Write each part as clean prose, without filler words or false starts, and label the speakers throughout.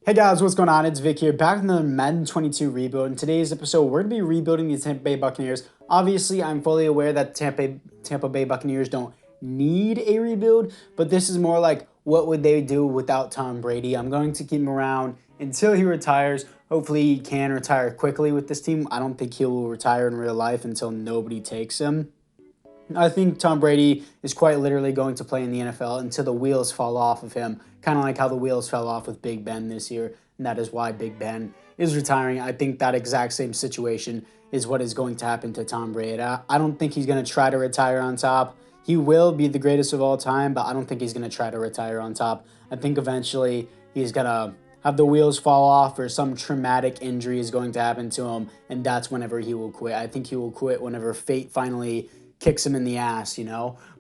Speaker 1: Hey guys, what's going on? It's Vic here, back with another Madden 22 rebuild. In today's episode, we're going to be rebuilding the Tampa Bay Buccaneers. Obviously, I'm fully aware that Tampa Bay Buccaneers don't need a rebuild, but this is more like what would they do without Tom Brady. I'm going to keep him around until he retires. Hopefully, he can retire quickly with this team. I don't think he will retire in real life until nobody takes him. I think Tom Brady is quite literally going to play in the NFL until the wheels fall off of him, kind of like how the wheels fell off with Big Ben this year, and that is why Big Ben is retiring. I think that exact same situation is what is going to happen to Tom Brady. I don't think he's going to try to retire on top. He will be the greatest of all time, but I don't think he's going to try to retire on top. I think eventually he's going to have the wheels fall off or some traumatic injury is going to happen to him, and that's whenever he will quit. I think he will quit whenever fate finally kicks him in the ass.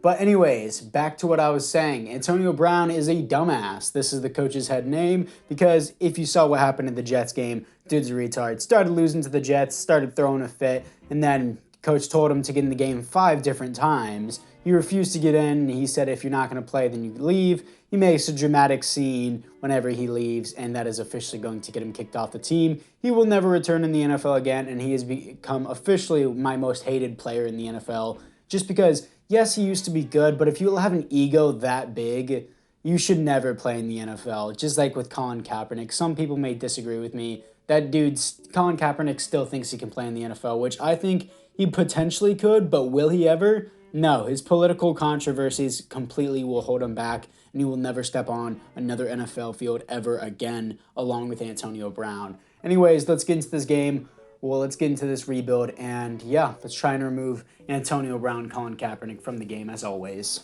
Speaker 1: But anyways, back to what I was saying. Antonio Brown is a dumbass. This is the coach's head name because if you saw what happened in the Jets game, dude's a retard. Started losing to the Jets, started throwing a fit, and then coach told him to get in the game 5 different times. He refused to get in. He said if you're not going to play, then you leave. He makes a dramatic scene whenever he leaves, and that is officially going to get him kicked off the team. He will never return in the NFL again, and he has become officially my most hated player in the NFL. Just because, yes, he used to be good, but if you have an ego that big, you should never play in the NFL. Just like with Colin Kaepernick. Some people may disagree with me. Colin Kaepernick still thinks he can play in the NFL, which I think he potentially could, but will he ever? No, his political controversies completely will hold him back, and he will never step on another NFL field ever again, along with Antonio Brown. Anyways, let's get into this game. Well, let's get into this rebuild, and yeah, let's try and remove Antonio Brown, Colin Kaepernick from the game as always.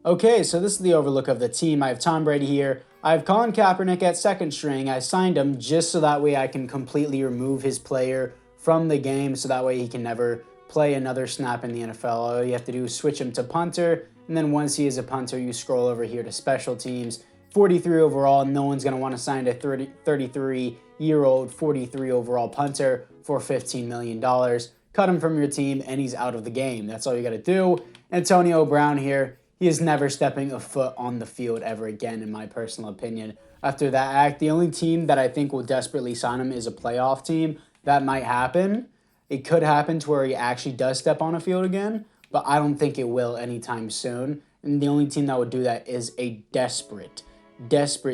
Speaker 1: Okay, so this is the overlook of the team. I have Tom Brady here. I have Colin Kaepernick at second string. I signed him just so that way I can completely remove his player from the game, so that way he can never play another snap in the NFL. All you have to do is switch him to punter, and then once he is a punter, you scroll over here to special teams. 43 overall, no one's going to want to sign a 33-year-old 43 overall punter for $15 million. Cut him from your team, and he's out of the game. That's all you got to do. Antonio Brown here, he is never stepping a foot on the field ever again, in my personal opinion. After that act, the only team that I think will desperately sign him is a playoff team. That might happen. It could happen to where he actually does step on a field again, but I don't think it will anytime soon. And the only team that would do that is a desperate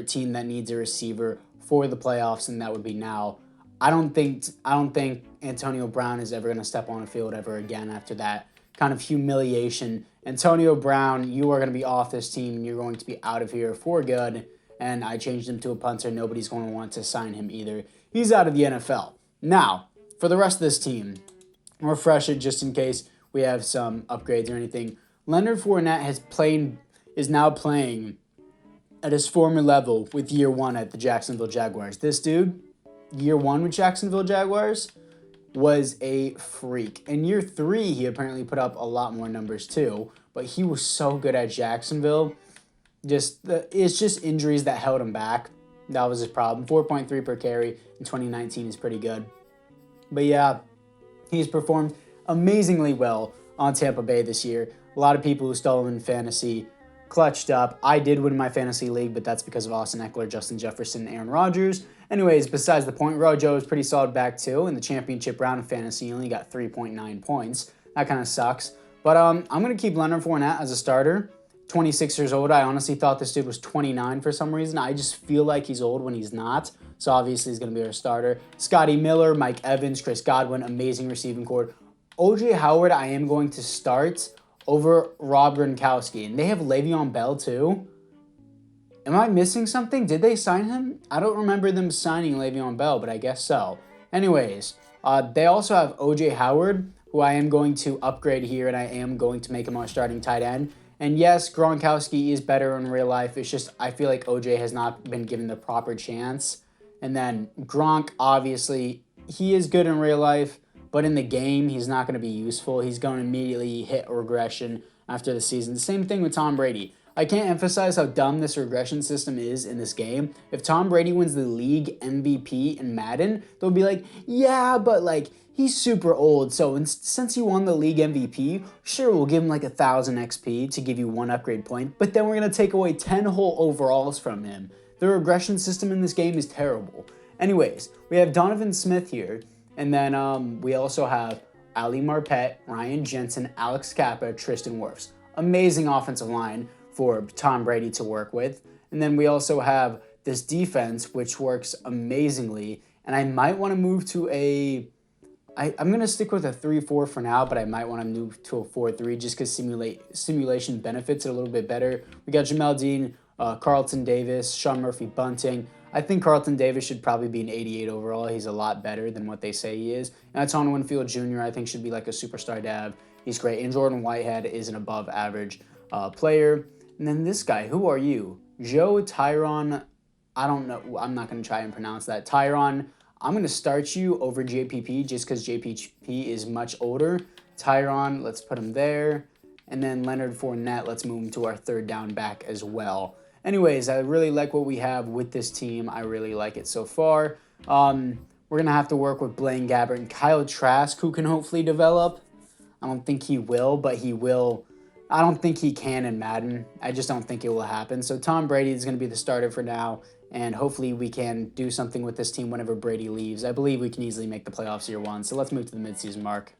Speaker 1: team that needs a receiver for the playoffs, and that would be now. I don't think Antonio Brown is ever going to step on a field ever again after that kind of humiliation. Antonio Brown, you are going to be off this team, and you're going to be out of here for good. And I changed him to a punter. Nobody's going to want to sign him either. He's out of the NFL. Now, for the rest of this team, refresh it just in case we have some upgrades or anything. Leonard Fournette is now playing at his former level with year 1 at the Jacksonville Jaguars. This dude, year 1 with Jacksonville Jaguars, was a freak. In year 3, he apparently put up a lot more numbers too, but he was so good at Jacksonville. It's just injuries that held him back. That was his problem. 4.3 per carry in 2019 is pretty good. But yeah, he's performed amazingly well on Tampa Bay this year. A lot of people who stole him in fantasy clutched up. I did win my fantasy league, but that's because of Austin Eckler, Justin Jefferson, and Aaron Rodgers. Anyways, besides the point, Rojo is pretty solid back too. In the championship round of fantasy, he only got 3.9 points. That kind of sucks. But I'm going to keep Leonard Fournette as a starter. 26 years old. I honestly thought this dude was 29 for some reason. I just feel like he's old when he's not. So obviously he's going to be our starter. Scotty Miller, Mike Evans, Chris Godwin, amazing receiving corps. O.J. Howard I am going to start over Rob Gronkowski. And they have Le'Veon Bell too. Am I missing something? Did they sign him? I don't remember them signing Le'Veon Bell, but I guess so. Anyways, they also have O.J. Howard, who I am going to upgrade here, and I am going to make him our starting tight end. And yes, Gronkowski is better in real life. It's just I feel like OJ has not been given the proper chance. And then Gronk, obviously, he is good in real life, but in the game, he's not going to be useful. He's going to immediately hit regression after the season. The same thing with Tom Brady. I can't emphasize how dumb this regression system is in this game. If Tom Brady wins the league MVP in Madden, they'll be like, yeah, but he's super old, so since he won the league MVP, sure, we'll give him 1,000 XP to give you 1 upgrade point, but then we're going to take away 10 whole overalls from him. The regression system in this game is terrible. Anyways, we have Donovan Smith here, and then we also have Ali Marpet, Ryan Jensen, Alex Kappa, Tristan Wirfs. Amazing offensive line for Tom Brady to work with. And then we also have this defense, which works amazingly. And I might want to move to I'm going to stick with a 3-4 for now, but I might want to move to a 4-3 just because simulation benefits it a little bit better. We got Jamel Dean, Carlton Davis, Sean Murphy-Bunting. I think Carlton Davis should probably be an 88 overall. He's a lot better than what they say he is. And Anton Winfield Jr., I think, should be like a superstar dab. He's great. And Jordan Whitehead is an above average player. And then this guy, who are you? Joe Tyron. I don't know. I'm not going to try and pronounce that. Tyron. I'm going to start you over JPP just because JPP is much older. Tyron, let's put him there. And then Leonard Fournette, let's move him to our third down back as well. Anyways, I really like what we have with this team. I really like it so far. We're going to have to work with Blaine Gabbert and Kyle Trask, who can hopefully develop. I don't think he will, but he will. I don't think he can in Madden. I just don't think it will happen. So Tom Brady is going to be the starter for now, and hopefully we can do something with this team whenever Brady leaves. I believe we can easily make the playoffs year one. So let's move to the midseason mark.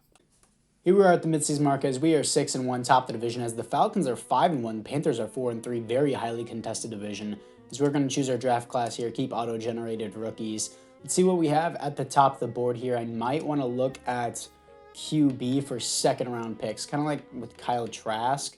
Speaker 1: Here we are at the midseason mark as we are 6-1, top of the division, as the Falcons are 5-1, Panthers are 4-3, very highly contested division. As we're going to choose our draft class here, keep auto-generated rookies. Let's see what we have at the top of the board here. I might want to look at QB for second round picks, kind of like with Kyle Trask.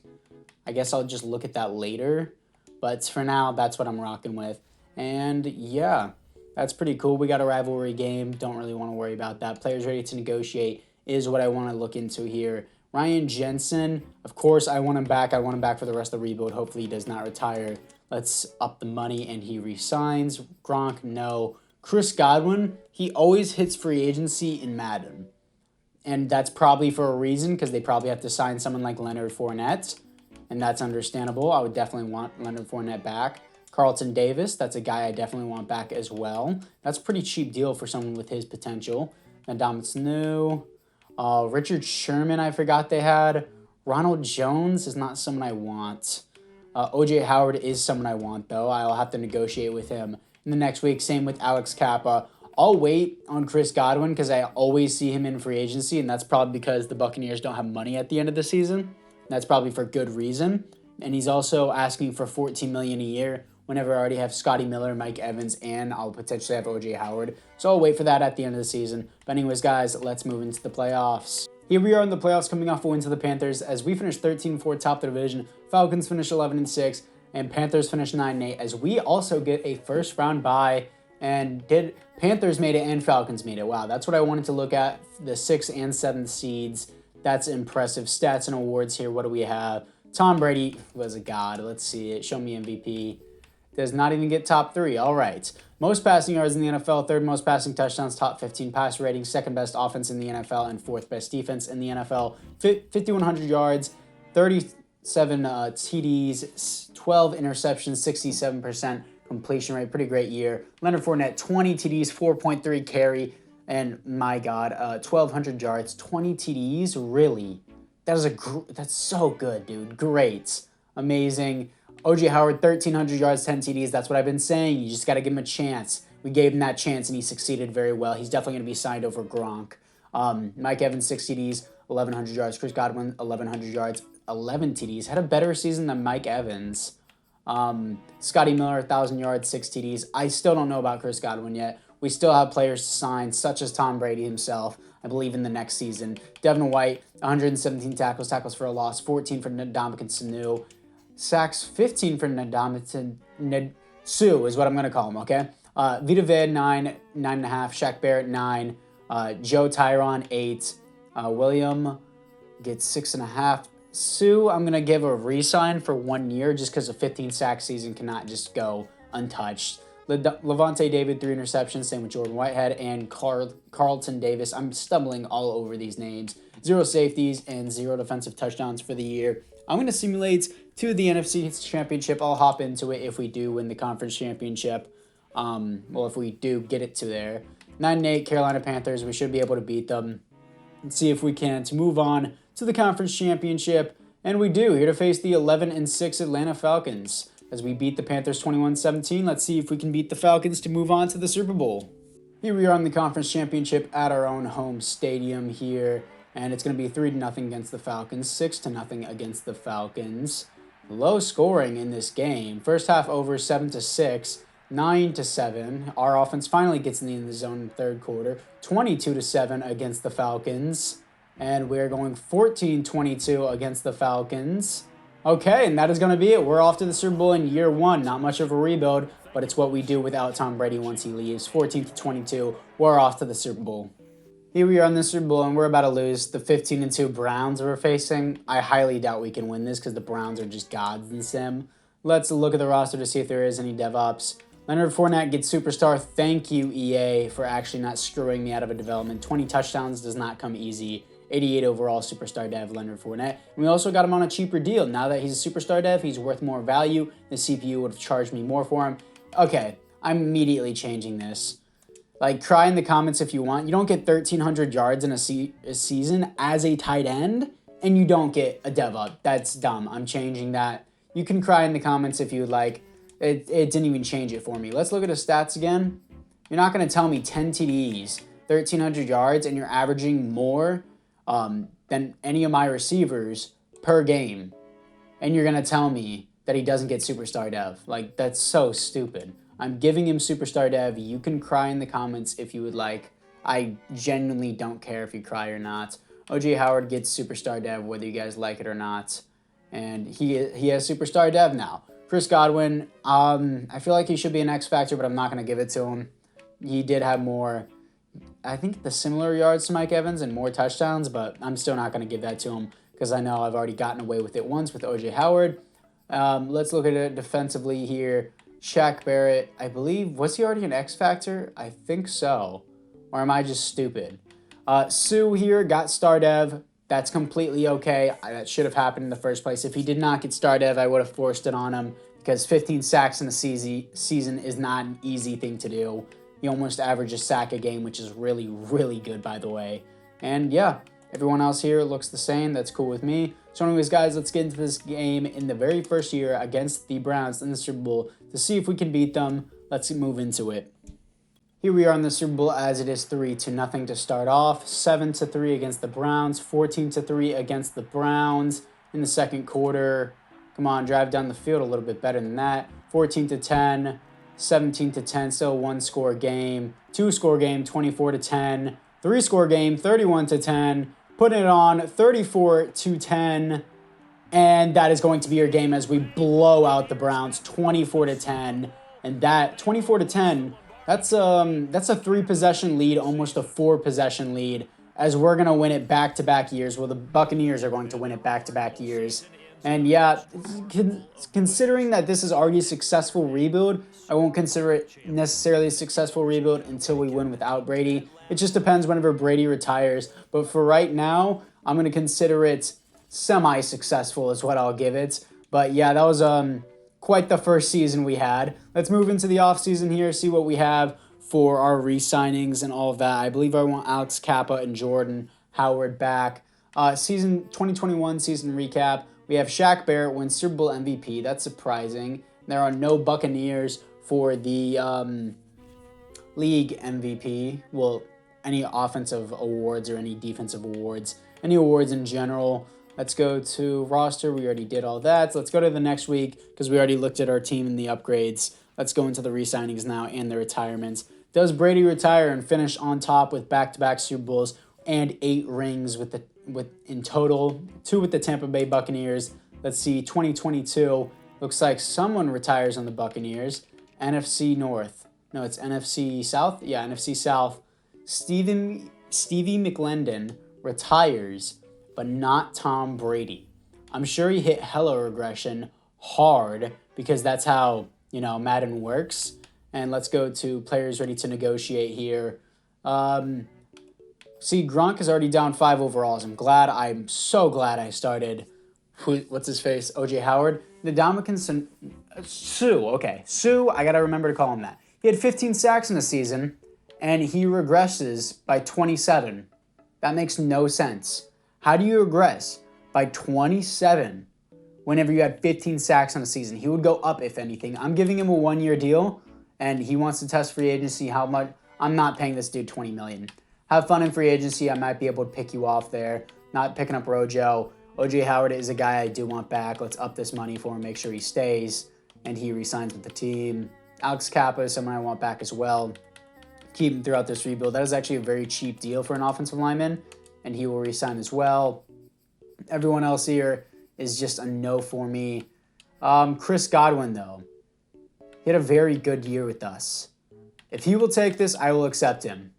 Speaker 1: I guess I'll just look at that later, but for now, that's what I'm rocking with. And yeah, that's pretty cool. We got a rivalry game. Don't really want to worry about that. Players ready to negotiate is what I want to look into here. Ryan Jensen, of course, I want him back. I want him back for the rest of the rebuild. Hopefully he does not retire. Let's up the money and he resigns. Gronk, no. Chris Godwin, he always hits free agency in Madden. And that's probably for a reason because they probably have to sign someone like Leonard Fournette. And that's understandable. I would definitely want Leonard Fournette back. Carlton Davis, that's a guy I definitely want back as well. That's a pretty cheap deal for someone with his potential. Ndamukong Suh. Richard Sherman, I forgot they had. Ronald Jones is not someone I want. O.J. Howard is someone I want, though. I'll have to negotiate with him in the next week. Same with Alex Kappa. I'll wait on Chris Godwin because I always see him in free agency, and that's probably because the Buccaneers don't have money at the end of the season. That's probably for good reason. And he's also asking for $14 million a year whenever I already have Scotty Miller, Mike Evans, and I'll potentially have O.J. Howard. So I'll wait for that at the end of the season. But anyways, guys, let's move into the playoffs. Here we are in the playoffs coming off a win to the Panthers as we finished 13-4 top of the division. Falcons finished 11-6, and Panthers finished 9-8 as we also get a first-round bye. And Panthers made it and Falcons made it. Wow, that's what I wanted to look at, the 6th and 7th seeds. That's impressive. Stats and awards here. What do we have? Tom Brady was a god. Let's see it. Show me MVP. Does not even get top 3. All right. Most passing yards in the NFL, 3rd most passing touchdowns, top 15 pass rating, 2nd best offense in the NFL, and 4th best defense in the NFL. 5,100 yards, 37 TDs, 12 interceptions, 67% completion rate. Pretty great year. Leonard Fournette, 20 TDs, 4.3 carry, and my God, 1,200 yards, 20 TDs. Really? That's so good, dude. Great. Amazing. O.J. Howard, 1,300 yards, 10 TDs. That's what I've been saying. You just got to give him a chance. We gave him that chance, and he succeeded very well. He's definitely going to be signed over Gronk. Mike Evans, 6 TDs, 1,100 yards. Chris Godwin, 1,100 yards, 11 TDs. Had a better season than Mike Evans. Scotty Miller, 1,000 yards, 6 TDs. I still don't know about Chris Godwin yet. We still have players to sign, such as Tom Brady himself, I believe, in the next season. Devin White, 117 tackles for a loss, 14 for Ndamukong Suh. Sacks, 15 for Ndamukong Suh is what I'm going to call him, okay? Vita Vea, 9.5. Shaq Barrett, 9. Joe Tyron, 8. William gets 6.5. Sue, I'm going to give a re-sign for 1 year just because a 15-sack season cannot just go untouched. Levante David, 3 interceptions, same with Jordan Whitehead, and Carlton Davis. I'm stumbling all over these names. 0 safeties and 0 defensive touchdowns for the year. I'm going to simulate to the NFC Championship. I'll hop into it if we do win the conference championship. Well, if we do get it to there. 9-8 Carolina Panthers. We should be able to beat them and see if we can to move on to the conference championship. And we do, here to face the 11-6 Atlanta Falcons. as we beat the Panthers 21-17. Let's see if we can beat the Falcons to move on to the Super Bowl. Here we are in the conference championship at our own home stadium here, and it's going to be 3-0 against the Falcons, 6-0 against the Falcons. Low scoring in this game. First half over 7-6, 9-7. Our offense finally gets in the zone in the third quarter, 22-7 against the Falcons, and we're going 14-22 against the Falcons. Okay, and that is going to be it. We're off to the Super Bowl in year one. Not much of a rebuild, but it's what we do without Tom Brady once he leaves. 14-22, we're off to the Super Bowl. Here we are in the Super Bowl, and we're about to lose. The 15-2 Browns we're facing. I highly doubt we can win this because the Browns are just gods in sim. Let's look at the roster to see if there is any DevOps. Leonard Fournette gets superstar. Thank you, EA, for actually not screwing me out of a development. 20 touchdowns does not come easy. 88 overall superstar dev, Leonard Fournette. And we also got him on a cheaper deal. Now that he's a superstar dev, he's worth more value. The CPU would have charged me more for him. Okay, I'm immediately changing this. Like, cry in the comments if you want. You don't get 1,300 yards in a season as a tight end, and you don't get a dev up. That's dumb. I'm changing that. You can cry in the comments if you would like. It didn't even change it for me. Let's look at his stats again. You're not going to tell me 10 TDs, 1,300 yards, and you're averaging more than any of my receivers per game. And you're going to tell me that he doesn't get superstar dev. Like, that's so stupid. I'm giving him superstar dev. You can cry in the comments if you would like. I genuinely don't care if you cry or not. OJ Howard gets superstar dev whether you guys like it or not. And he has superstar dev now. Chris Godwin, I feel like he should be an X factor, but I'm not going to give it to him. He did have more, I think, the similar yards to Mike Evans and more touchdowns, but I'm still not going to give that to him because I know I've already gotten away with it once with OJ Howard. Let's look at it defensively here. Shaq Barrett, I believe, was he already an X factor? I think so. Or am I just stupid? Sue here got star dev. That's completely okay. That should have happened in the first place. If he did not get star dev, I would have forced it on him because 15 sacks in a season is not an easy thing to do. He almost averages a sack a game, which is really, really good, by the way. And yeah, everyone else here looks the same. That's cool with me. So anyways, guys, let's get into this game in the very first year against the Browns in the Super Bowl to see if we can beat them. Let's move into it. Here we are in the Super Bowl as it is 3-0 to start off. 7-3 against the Browns. 14-3 against the Browns in the second quarter. Come on, drive down the field a little bit better than that. 14-10. 17-10, still one-score game. Two-score game, 24-10. Three-score game, 31-10. Putting it on 34-10. And that is going to be your game as we blow out the Browns 24-10. And that 24-10, that's a 3-possession lead, almost a 4-possession lead, as we're going to win it back-to-back years. Well, the Buccaneers are going to win it back-to-back years. And yeah, considering that this is already a successful rebuild, I won't consider it necessarily a successful rebuild until we win without Brady. It just depends whenever Brady retires. But for right now, I'm going to consider it semi-successful is what I'll give it. But yeah, that was quite the first season we had. Let's move into the offseason here, see what we have for our re-signings and all of that. I believe I want Alex Kappa and Jordan Howard back. Season 2021 season recap. We have Shaq Barrett win Super Bowl MVP. That's surprising. There are no Buccaneers for the league MVP. Well, any offensive awards or any defensive awards. Any awards in general. Let's go to roster. We already did all that. So let's go to the next week because we already looked at our team and the upgrades. Let's go into the re-signings now and the retirements. Does Brady retire and finish on top with back-to-back Super Bowls and 8 rings with in total, 2 with the Tampa Bay Buccaneers? Let's see, 2022 looks like someone retires on the Buccaneers. NFC North. No, it's NFC South. Yeah, NFC South. Stevie McLendon retires, but not Tom Brady. I'm sure he hit hella regression hard because that's how, Madden works. And let's go to players ready to negotiate here. See, Gronk is already down 5 overalls. I'm so glad I started, what's his face, OJ Howard. Ndamukong Suh, okay. Suh, I got to remember to call him that. He had 15 sacks in the season, and he regresses by 27. That makes no sense. How do you regress by 27 whenever you had 15 sacks on a season. He would go up, if anything. I'm giving him a 1-year deal, and he wants to test free agency. How much? I'm not paying this dude $20 million. Have fun in free agency. I might be able to pick you off there. Not picking up Rojo. OJ Howard is a guy I do want back. Let's up this money for him, make sure he stays, and he resigns with the team. Alex Kappa is someone I want back as well. Keep him throughout this rebuild. That is actually a very cheap deal for an offensive lineman, and he will resign as well. Everyone else here is just a no for me. Chris Godwin, though. He had a very good year with us. If he will take this, I will accept him.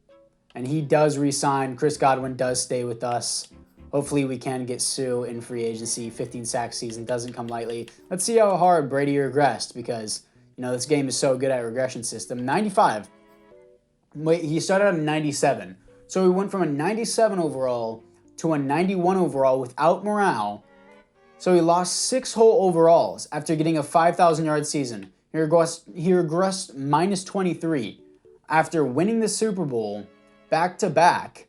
Speaker 1: And he does resign. Chris Godwin does stay with us. Hopefully we can get Sue in free agency. 15 sack season doesn't come lightly. Let's see how hard Brady regressed because, this game is so good at regression system. 95. Wait, he started at a 97. So we went from a 97 overall to a 91 overall without morale. So he lost 6 whole overalls after getting a 5,000-yard season. He regressed minus 23 after winning the Super Bowl back-to-back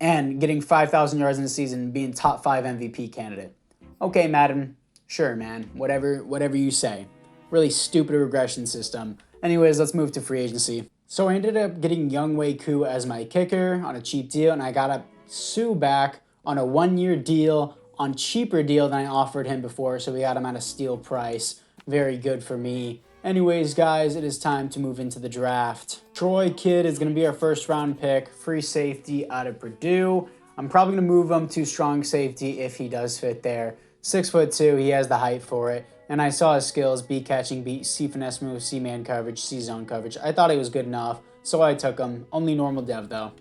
Speaker 1: and getting 5,000 yards in the season and being top 5 MVP candidate. Okay, Madden. Sure, man. Whatever you say. Really stupid regression system. Anyways, let's move to free agency. So I ended up getting Younghoe Koo as my kicker on a cheap deal, and I got a Sue back on a 1-year deal on cheaper deal than I offered him before, so we got him at a steal price. Very good for me. Anyways, guys, it is time to move into the draft. Troy Kidd is going to be our first round pick, free safety out of Purdue. I'm probably going to move him to strong safety if he does fit there. 6'2", he has the height for it. And I saw his skills, B catching, B, C finesse move, C man coverage, C zone coverage. I thought he was good enough, so I took him. Only normal dev, though.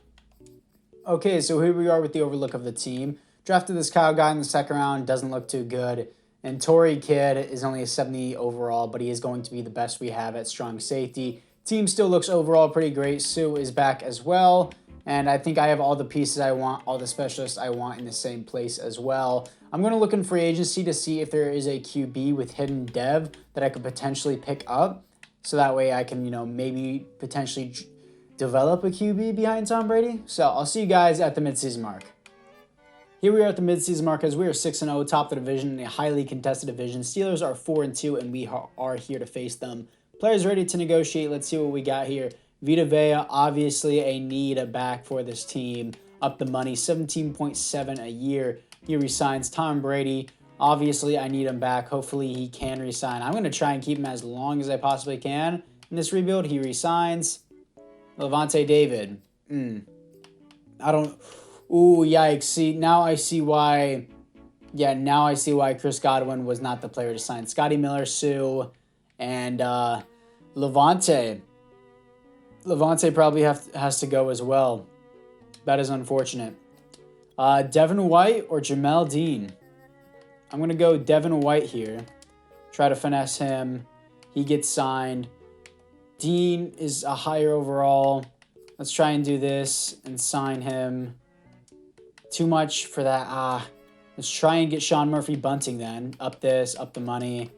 Speaker 1: Okay, so here we are with the overlook of the team. Drafted this Kyle guy in the second round, doesn't look too good. And Torrey Kidd is only a 70 overall, but he is going to be the best we have at strong safety. Team still looks overall pretty great. Sue is back as well. And I think I have all the pieces I want, all the specialists I want in the same place as well. I'm going to look in free agency to see if there is a QB with hidden dev that I could potentially pick up. So that way I can, maybe potentially develop a QB behind Tom Brady. So I'll see you guys at the midseason mark. Here we are at the midseason mark as we are 6-0, top of the division in a highly contested division. Steelers are 4-2, and we are here to face them. Players ready to negotiate. Let's see what we got here. Vita Vea, obviously a need a back for this team. Up the money, 17.7 a year. He resigns. Tom Brady, obviously I need him back. Hopefully he can resign. I'm going to try and keep him as long as I possibly can in this rebuild. He resigns. Levante David. I don't... Ooh, yikes. See, now I see why... Yeah, now I see why Chris Godwin was not the player to sign. Scotty Miller, Sue, and Levante. Levante probably has to go as well. That is unfortunate. Devin White or Jamel Dean? I'm going to go Devin White here. Try to finesse him. He gets signed. Dean is a higher overall. Let's try and do this and sign him. Too much for that. Let's try and get Sean Murphy Bunting then. Up this, up the money.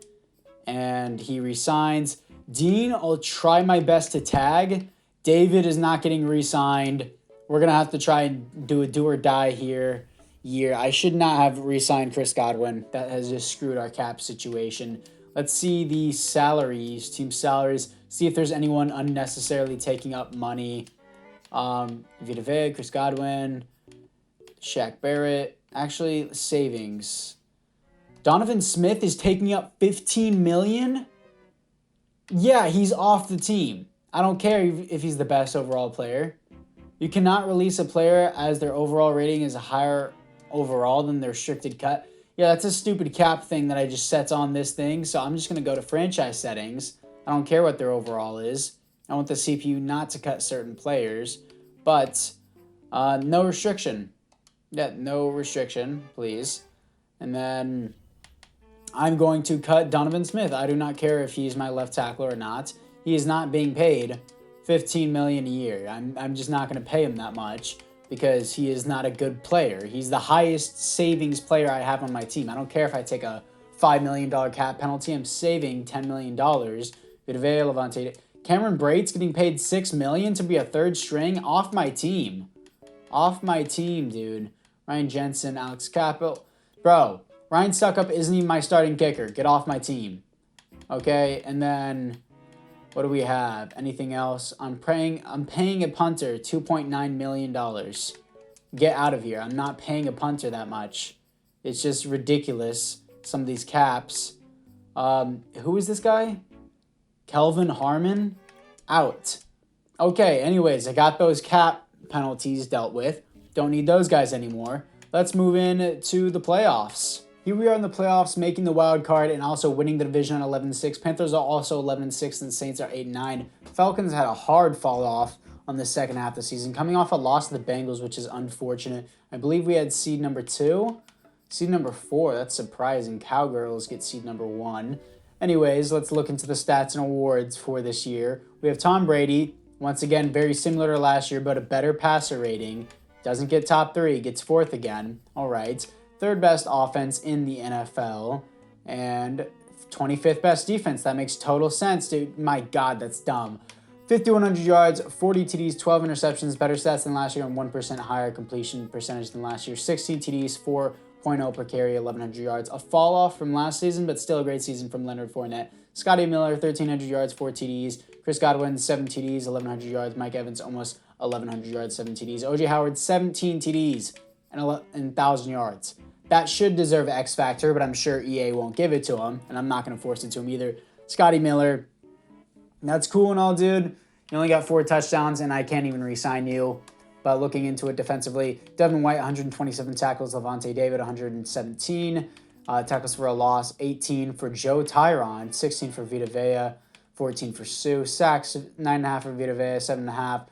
Speaker 1: And he resigns. Dean, I'll try my best to tag. David is not getting re-signed. We're going to have to try and do a do or die here. I should not have re-signed Chris Godwin. That has just screwed our cap situation. Let's see the salaries, team salaries. See if there's anyone unnecessarily taking up money. Vita Vea, Chris Godwin, Shaq Barrett. Actually, savings. Donovan Smith is taking up $15 million? Yeah, he's off the team. I don't care if he's the best overall player. You cannot release a player as their overall rating is a higher overall than their restricted cut. Yeah, that's a stupid cap thing that I just set on this thing. So I'm just going to go to franchise settings. I don't care what their overall is. I want the CPU not to cut certain players. But no restriction. Yeah, no restriction, please. And then I'm going to cut Donovan Smith. I do not care if he's my left tackle or not. He is not being paid $15 million a year. I'm just not going to pay him that much because he is not a good player. He's the highest savings player I have on my team. I don't care if I take a $5 million cap penalty. I'm saving $10 million. Vita Vea, Levante. Cameron Brate's getting paid $6 million to be a third string off my team. Off my team, dude. Ryan Jensen, Alex Capel. Bro, Ryan Suckup isn't even my starting kicker. Get off my team. Okay, and then what do we have? Anything else? I'm paying a punter $2.9 million. Get out of here. I'm not paying a punter that much. It's just ridiculous. Some of these caps. Who is this guy? Kelvin Harmon? Out. Okay, anyways, I got those cap penalties dealt with. Don't need those guys anymore. Let's move in to the playoffs. Here we are in the playoffs, making the wild card and also winning the division at 11-6. Panthers are also 11-6, and Saints are 8-9. Falcons had a hard fall off on the second half of the season, coming off a loss to the Bengals, which is unfortunate. I believe we had seed number 2. Seed number 4, that's surprising. Cowgirls get seed number 1. Anyways, let's look into the stats and awards for this year. We have Tom Brady, once again, very similar to last year, but a better passer rating. Doesn't get top 3, gets 4th again. All right. 3rd best offense in the NFL. And 25th best defense. That makes total sense, dude. My God, that's dumb. 5,100 yards, 40 TDs, 12 interceptions, better stats than last year, and 1% higher completion percentage than last year. 16 TDs, 4.0 per carry, 1,100 yards. A fall off from last season, but still a great season from Leonard Fournette. Scotty Miller, 1,300 yards, 4 TDs. Chris Godwin, 7 TDs, 1,100 yards. Mike Evans, almost 1,100 yards, 7 TDs. O.J. Howard, 17 TDs and 1,000 yards. That should deserve X Factor, but I'm sure EA won't give it to him, and I'm not going to force it to him either. Scotty Miller, that's cool and all, dude. You only got 4 touchdowns, and I can't even re-sign you. But looking into it defensively, Devin White, 127 tackles. Levante David, 117. Tackles for a loss, 18 for Joe Tyron, 16 for Vita Vea, 14 for Sue. Sacks, 9.5 for Vita Vea, 7.5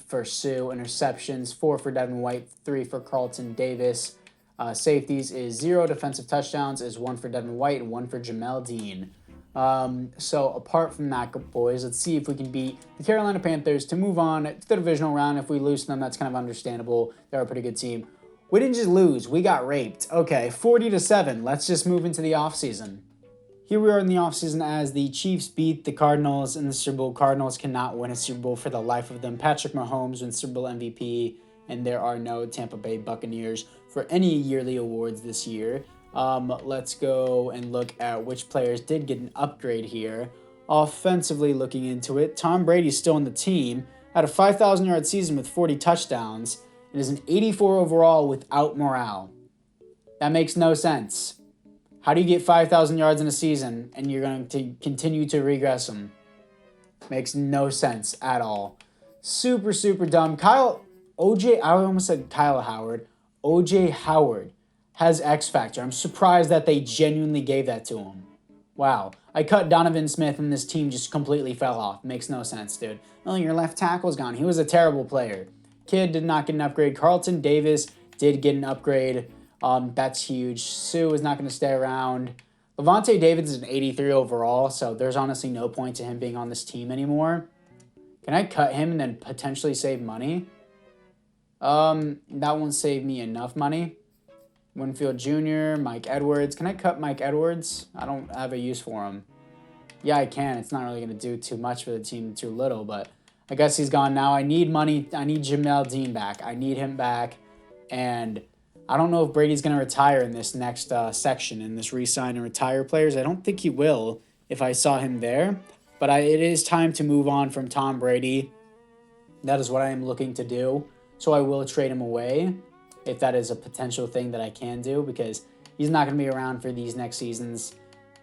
Speaker 1: for Sue. Interceptions, 4 for Devin White, 3 for Carlton Davis. Safeties is 0. Defensive touchdowns is 1 for Devin White and 1 for Jamel Dean. So apart from that, boys, let's see if we can beat the Carolina Panthers to move on to the divisional round. If we lose to them, that's kind of understandable. They're a pretty good team. We didn't just lose. We got raped. Okay, 40-7. Let's just move into the offseason. Here we are in the offseason as the Chiefs beat the Cardinals in the Super Bowl. Cardinals cannot win a Super Bowl for the life of them. Patrick Mahomes wins Super Bowl MVP, and there are no Tampa Bay Buccaneers for any yearly awards this year. Let's go and look at which players did get an upgrade here. Offensively looking into it, Tom Brady's still on the team, had a 5,000-yard season with 40 touchdowns, and is an 84 overall without morale. That makes no sense. How do you get 5,000 yards in a season and you're going to continue to regress them? Makes no sense at all. Super, super dumb. I almost said Kyle Howard. O.J. Howard has X Factor. I'm surprised that they genuinely gave that to him. Wow. I cut Donovan Smith and this team just completely fell off. Makes no sense, dude. Oh, your left tackle's gone. He was a terrible player. Kid did not get an upgrade. Carlton Davis did get an upgrade. That's huge. Sue is not going to stay around. Levante David is an 83 overall, so there's honestly no point to him being on this team anymore. Can I cut him and then potentially save money? That won't save me enough money. Winfield Jr., Mike Edwards. Can I cut Mike Edwards? I don't have a use for him. Yeah, I can. It's not really going to do too much for the team, too little, but I guess he's gone now. I need money. I need Jamel Dean back. I need him back, and I don't know if Brady's going to retire in this next section, in this re-sign and retire players. I don't think he will if I saw him there, but it is time to move on from Tom Brady. That is what I am looking to do, so I will trade him away if that is a potential thing that I can do, because he's not going to be around for these next seasons.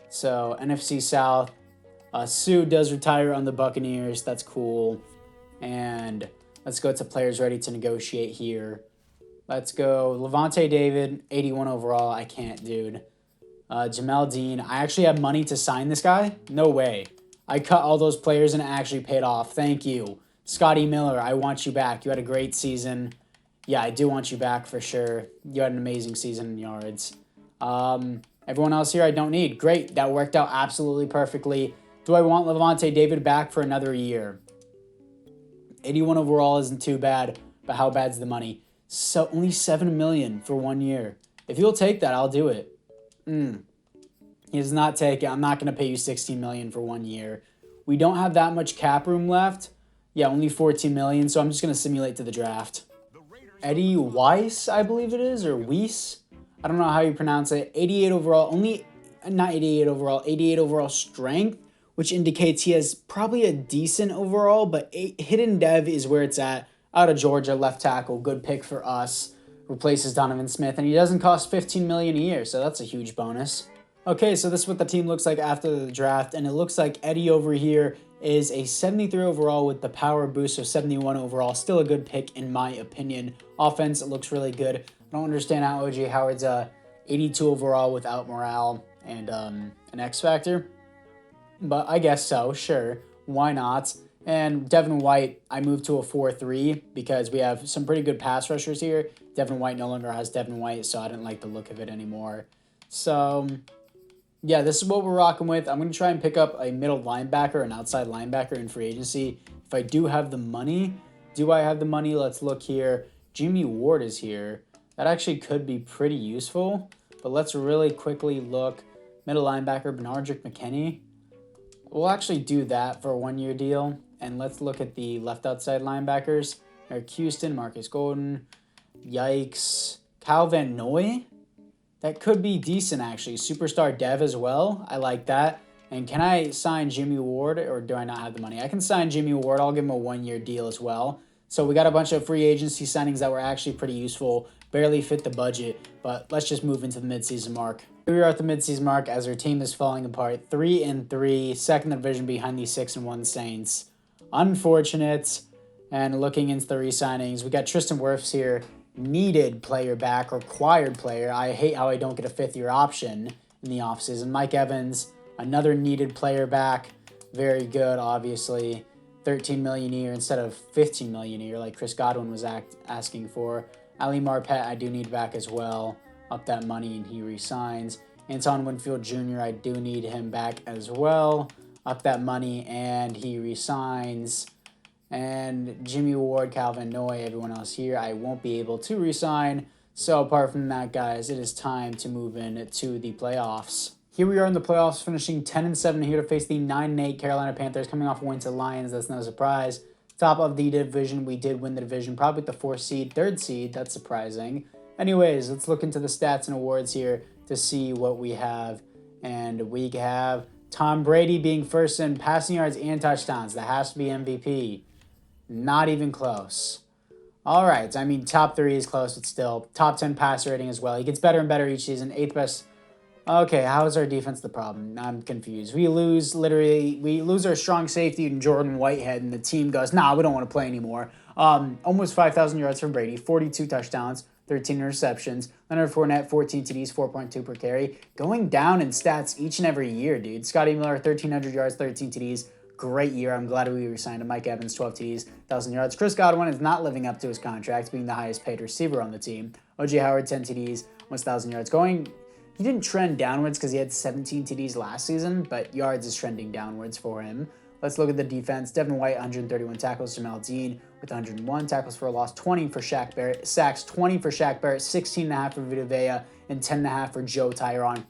Speaker 1: So NFC South, Sue does retire on the Buccaneers. That's cool. And let's go to players ready to negotiate here. Let's go Levante David, 81 overall. I can't, dude. Jamel Dean. I actually have money to sign this guy? No way. I cut all those players and it actually paid off. Thank you. Scotty Miller, I want you back. You had a great season. Yeah, I do want you back for sure. You had an amazing season in yards. Everyone else here I don't need. Great. That worked out absolutely perfectly. Do I want Levante David back for another year? 81 overall isn't too bad, but how bad's the money? So only $7 million for 1 year. If you'll take that, I'll do it. He does not take it. I'm not going to pay you $16 million for 1 year. We don't have that much cap room left. Yeah, only $14 million, so I'm just going to simulate to the draft. Eddie Weiss, I believe it is, or Weiss. I don't know how you pronounce it. 88 overall, not 88 overall, 88 overall strength, which indicates he has probably a decent overall, but hidden dev is where it's at. Out of Georgia, left tackle, good pick for us. Replaces Donovan Smith, and he doesn't cost $15 million a year, so that's a huge bonus. Okay, so this is what the team looks like after the draft, and it looks like Eddie over here is a 73 overall with the power boost of 71 overall. Still a good pick in my opinion. Offense, it looks really good. I don't understand how OJ Howard's 82 overall without morale and an X factor, but I guess so. Sure, why not? And Devin White, I moved to a 4-3 because we have some pretty good pass rushers here. Devin White no longer has Devin White, so I didn't like the look of it anymore. So yeah, this is what we're rocking with. I'm going to try and pick up a middle linebacker, an outside linebacker in free agency. If I do have the money, do I have the money? Let's look here. Jimmy Ward is here. That actually could be pretty useful, but let's really quickly look. Middle linebacker, Benardrick McKinney. We'll actually do that for a 1-year deal. And let's look at the left outside linebackers. Eric Houston, Marcus Golden. Yikes. Kyle Van Noy. That could be decent, actually. Superstar dev as well. I like that. And can I sign Jimmy Ward, or do I not have the money? I can sign Jimmy Ward. I'll give him a 1-year deal as well. So we got a bunch of free agency signings that were actually pretty useful. Barely fit the budget, but let's just move into the midseason mark. Here we are at the midseason mark as our team is falling apart. 3-3, second division behind the 6-1 Saints. Unfortunate. And looking into the re-signings, we got Tristan Wirfs here. Needed player back, required player. I hate how I don't get a 5th-year option in the offseason. Mike Evans, another needed player back. Very good, obviously. $13 million a year instead of $15 million a year like Chris Godwin was asking for. Ali Marpet, I do need back as well. Up that money and he resigns. Anton Winfield Jr., I do need him back as well. Up that money and he resigns. And Jimmy Ward, Calvin Noy, everyone else here, I won't be able to resign. So apart from that, guys, it is time to move in to the playoffs. Here we are in the playoffs, finishing 10-7 here to face the 9-8 Carolina Panthers, coming off a win to the Lions. That's no surprise. Top of the division, we did win the division, probably with the 4th seed, 3rd seed. That's surprising. Anyways, let's look into the stats and awards here to see what we have. And we have Tom Brady being first in passing yards and touchdowns. That has to be MVP. Not even close. All right. I mean, top 3 is close, but still. Top 10 passer rating as well. He gets better and better each season. 8th best. Okay, how is our defense the problem? I'm confused. We lose our strong safety in Jordan Whitehead, and the team goes, nah, we don't want to play anymore. Almost 5,000 yards from Brady, 42 touchdowns, 13 interceptions. Leonard Fournette, 14 TDs, 4.2 per carry. Going down in stats each and every year, dude. Scotty Miller, 1,300 yards, 13 TDs. Great year. I'm glad we re-signed him. Mike Evans, 12 TDs, 1,000 yards. Chris Godwin is not living up to his contract, being the highest paid receiver on the team. OJ Howard, 10 TDs, almost 1,000 yards. He didn't trend downwards because he had 17 TDs last season, but yards is trending downwards for him. Let's look at the defense. Devin White, 131 tackles. Jamal Dean with 101 tackles for a loss. 20 for Shaq Barrett. Sacks, 20 for Shaq Barrett. 16.5 for Vita Vea, and 10.5 for Joe Tyron.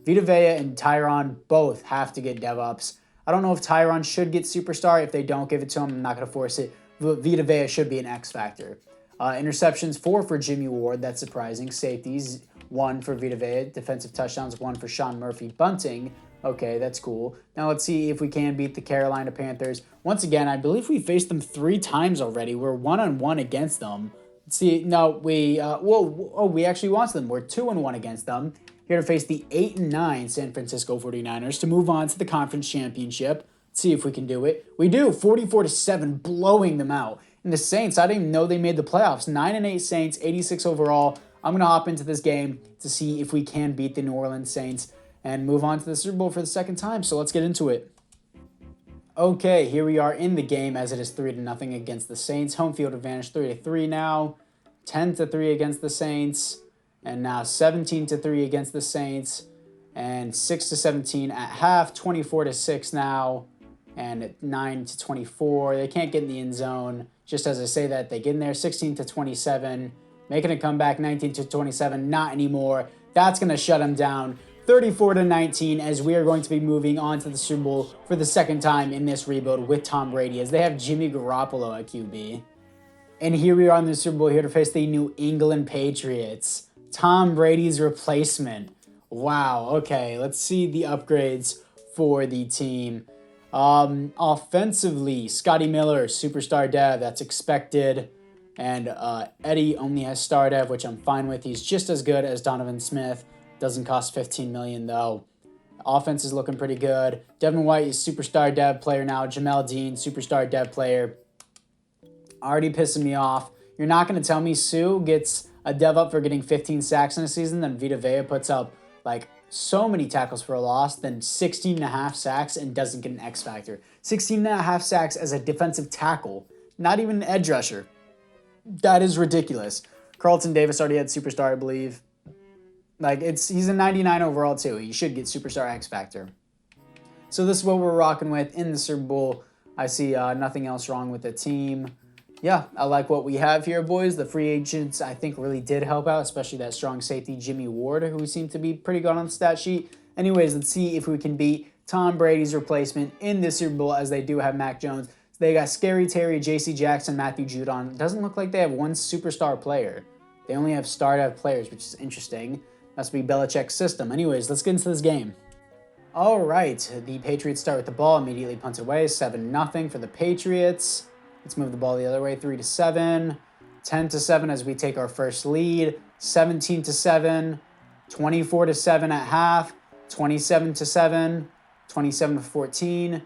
Speaker 1: Vita Vea and Tyron both have to get dev ups. I don't know if Tyron should get superstar. If they don't give it to him, I'm not going to force it. Vita Vea should be an X factor. Interceptions, 4 for Jimmy Ward. That's surprising. Safeties, 1 for Vita Vea. Defensive touchdowns, 1 for Sean Murphy Bunting. Okay, that's cool. Now let's see if we can beat the Carolina Panthers. Once again, I believe we faced them 3 times already. We're 1-1 against them. Let's see, no, we actually lost them. We're 2-1 against them. Here to face the 8-9 San Francisco 49ers to move on to the conference championship. Let's see if we can do it. We do, 44-7, blowing them out. And the Saints, I didn't even know they made the playoffs. 9-8 Saints, 86 overall. I'm going to hop into this game to see if we can beat the New Orleans Saints and move on to the Super Bowl for the second time. So let's get into it. Okay, here we are in the game as it is 3-0 against the Saints. Home field advantage 3-3 now. 10-3 against the Saints. And now 17-3 against the Saints. And 6-17 at half. 24-6 now. And 9-24. They can't get in the end zone. Just as I say that, they get in there. 16-27. Making a comeback. 19-27. Not anymore. That's going to shut them down. 34-19 as we are going to be moving on to the Super Bowl for the second time in this rebuild with Tom Brady as they have Jimmy Garoppolo at QB. And here we are in the Super Bowl here to face the New England Patriots. Tom Brady's replacement. Wow. Okay, let's see the upgrades for the team. Offensively, Scotty Miller, superstar dev, that's expected. And Eddie only has star dev, which I'm fine with. He's just as good as Donovan Smith. Doesn't cost $15 million though. Offense is looking pretty good. Devin White is superstar dev player now. Jamel Dean, superstar dev player. Already pissing me off. You're not going to tell me Sue gets a dev up for getting 15 sacks in a season, then Vita Vea puts up like so many tackles for a loss, then 16 and a half sacks and doesn't get an X factor. 16 and a half sacks as a defensive tackle, not even an edge rusher. That is ridiculous. Carlton Davis already had superstar, I believe. Like, he's a 99 overall too. He should get superstar X factor. So this is what we're rocking with in the Super Bowl. I see nothing else wrong with the team. Yeah, I like what we have here, boys. The free agents, I think, really did help out, especially that strong safety, Jimmy Ward, who seemed to be pretty good on the stat sheet. Anyways, let's see if we can beat Tom Brady's replacement in this Super Bowl, as they do have Mac Jones. They got Scary Terry, J.C. Jackson, Matthew Judon. It doesn't look like they have one superstar player. They only have star-dev players, which is interesting. Must be Belichick's system. Anyways, let's get into this game. All right, the Patriots start with the ball, immediately punted away, 7-0 for the Patriots. Let's move the ball the other way, 3-7, 10-7 as we take our first lead, 17-7, 24-7 at half, 27-7, 27-14,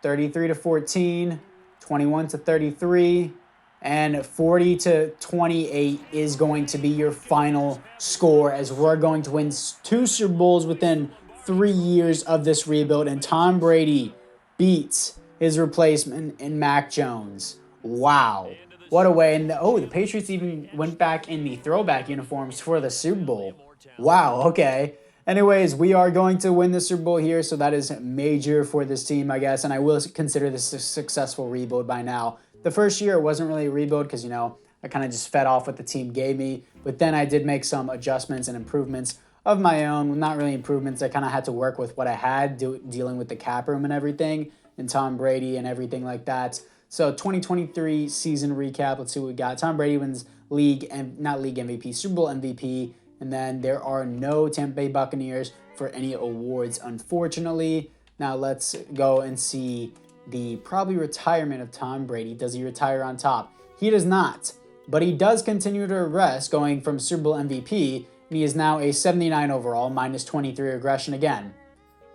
Speaker 1: 33-14, 21-33, and 40-28 is going to be your final score, as we're going to win 2 Super Bowls within 3 years of this rebuild, and Tom Brady beats his replacement in Mac Jones. Wow. What a way. And the Patriots even went back in the throwback uniforms for the Super Bowl. Wow, okay. Anyways, we are going to win the Super Bowl here, so that is major for this team, I guess, and I will consider this a successful rebuild by now. The first year, it wasn't really a rebuild because, I kind of just fed off what the team gave me, but then I did make some adjustments and improvements of my own. Well, not really improvements. I kind of had to work with what I had, dealing with the cap room and everything, and Tom Brady and everything like that. So 2023 season recap. Let's see what we got. Tom Brady wins not league MVP, Super Bowl MVP. And then there are no Tampa Bay Buccaneers for any awards, unfortunately. Now let's go and see the probably retirement of Tom Brady. Does he retire on top? He does not. But he does continue to regress, going from Super Bowl MVP. And he is now a 79 overall, minus 23 regression again.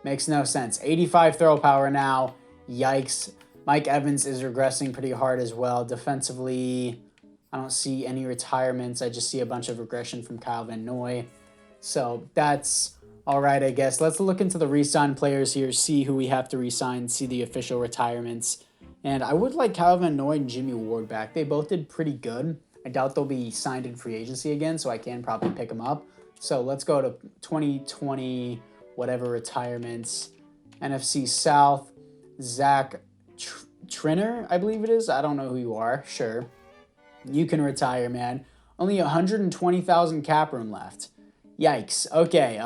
Speaker 1: Makes no sense. 85 throw power now. Yikes. Mike Evans is regressing pretty hard as well. Defensively, I don't see any retirements. I just see a bunch of regression from Kyle Van Noy. So that's all right, I guess. Let's look into the re-sign players here, see who we have to re-sign, see the official retirements. And I would like Kyle Van Noy and Jimmy Ward back. They both did pretty good. I doubt they'll be signed in free agency again, so I can probably pick them up. So let's go to 2020, whatever retirements. NFC South, Zach Trinner, I believe it is. I don't know who you are. Sure. You can retire, man. Only 120,000 cap room left. Yikes. Okay.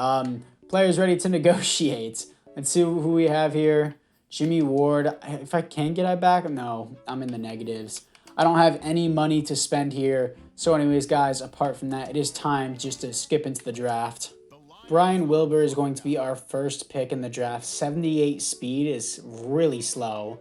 Speaker 1: Players ready to negotiate. Let's see who we have here. Jimmy Ward. If I can get I back, no, I'm in the negatives. I don't have any money to spend here. So anyways, guys, apart from that, it is time just to skip into the draft. Brian Wilbur is going to be our first pick in the draft. 78 speed is really slow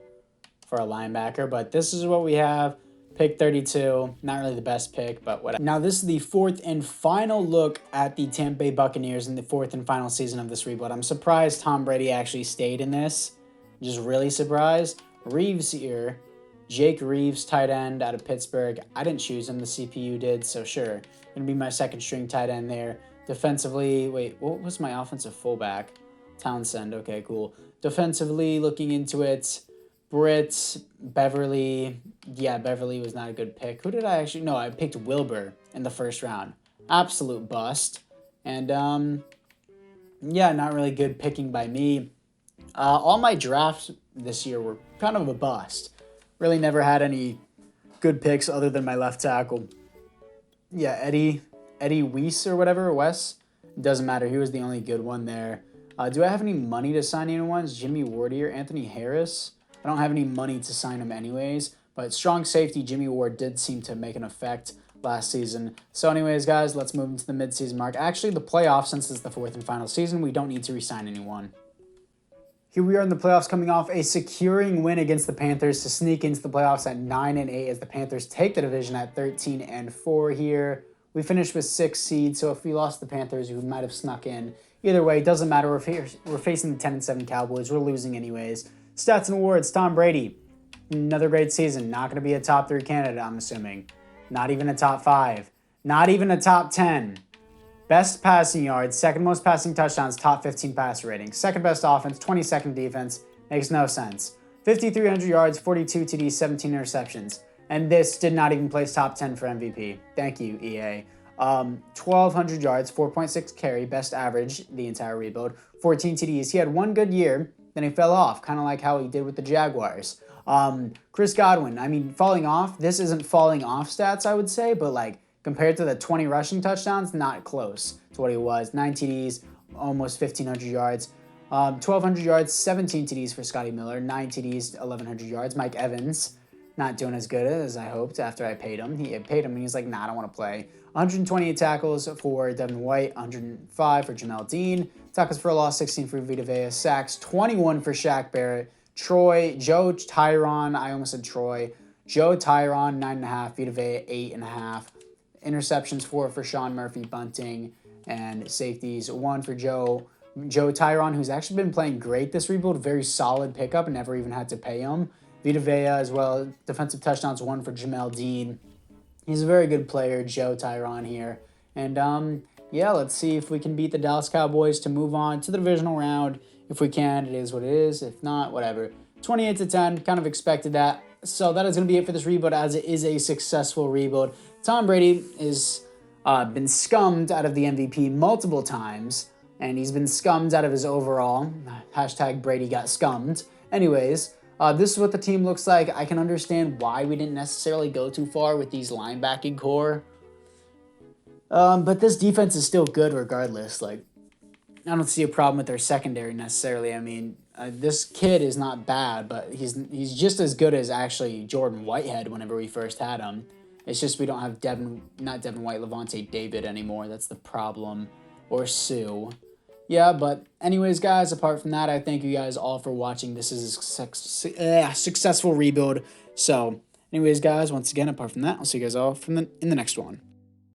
Speaker 1: for a linebacker, but this is what we have. Pick 32, not really the best pick, but whatever. Now this is the 4th and final look at the Tampa Bay Buccaneers in the 4th and final season of this rebuild. I'm surprised Tom Brady actually stayed in this. Just really surprised. Reeves here. Jake Reeves, tight end out of Pittsburgh. I didn't choose him, the CPU did, so sure. Gonna be my second string tight end there. Defensively, wait, what was my offensive fullback? Townsend, okay, cool. Defensively, looking into it, Britt, Beverly. Yeah, Beverly was not a good pick. Who did I actually... No, I picked Wilbur in the first round. Absolute bust. And, yeah, not really good picking by me. All my drafts this year were kind of a bust. Really never had any good picks other than my left tackle. Yeah, Eddie Weiss or whatever, Wes. Doesn't matter. He was the only good one there. Do I have any money to sign anyone? Is Jimmy Ward here? Anthony Harris? I don't have any money to sign him anyways. But strong safety Jimmy Ward did seem to make an effect last season. So anyways, guys, let's move into the midseason mark. Actually, the playoffs, since it's the 4th and final season, we don't need to re-sign anyone. Here we are in the playoffs, coming off a securing win against the Panthers to sneak into the playoffs at 9-8 as the Panthers take the division at 13-4 here. We finished with 6 seeds, so if we lost the Panthers, we might have snuck in. Either way, it doesn't matter. We're facing the 10-7 Cowboys. We're losing anyways. Stats and awards, Tom Brady. Another great season. Not going to be a top 3 candidate, I'm assuming. Not even a top 5. Not even a top 10. Best passing yards, second most passing touchdowns, top 15 passer rating. Second best offense, 22nd defense. Makes no sense. 5,300 yards, 42 TDs, 17 interceptions. And this did not even place top 10 for MVP. Thank you, EA. 1,200 yards, 4.6 carry, best average, the entire rebuild. 14 TDs. He had one good year, then he fell off, kind of like how he did with the Jaguars. Chris Godwin, I mean, falling off. This isn't falling off stats, I would say, but like, compared to the 20 rushing touchdowns, not close to what he was. 9 TDs, almost 1,500 yards. 1,200 yards, 17 TDs for Scotty Miller. 9 TDs, 1,100 yards. Mike Evans, not doing as good as I hoped after I paid him. He paid him, and he's like, nah, I don't want to play. 128 tackles for Devin White. 105 for Jamel Dean. Tackles for a loss, 16 for Vita Vea. Sacks, 21 for Shaq Barrett. Joe Tyron, I almost said Troy. Joe Tyron, 9.5. Vita Vea, 8.5. Interceptions, 4 for Sean Murphy Bunting, and safeties, 1 for Joe Tyron, who's actually been playing great this rebuild. Very solid pickup, and never even had to pay him. Vita Vea as well. Defensive touchdowns, 1 for Jamel Dean. He's a very good player, Joe Tyron here. And yeah, let's see if we can beat the Dallas Cowboys to move on to the divisional round. If we can, it is what it is. If not, whatever. 28-10, kind of expected that. So that is going to be it for this rebuild, as it is a successful rebuild. Tom Brady has been scummed out of the MVP multiple times, and he's been scummed out of his overall. Hashtag Brady got scummed. Anyways, this is what the team looks like. I can understand why we didn't necessarily go too far with these linebacking core. But this defense is still good regardless. Like, I don't see a problem with their secondary necessarily. I mean, this kid is not bad, but he's just as good as actually Jordan Whitehead whenever we first had him. It's just we don't have not Devin White, Levante David anymore. That's the problem. Or Sue. Yeah, but anyways, guys, apart from that, I thank you guys all for watching. This is a successful rebuild. So anyways, guys, once again, apart from that, I'll see you guys all in the next one.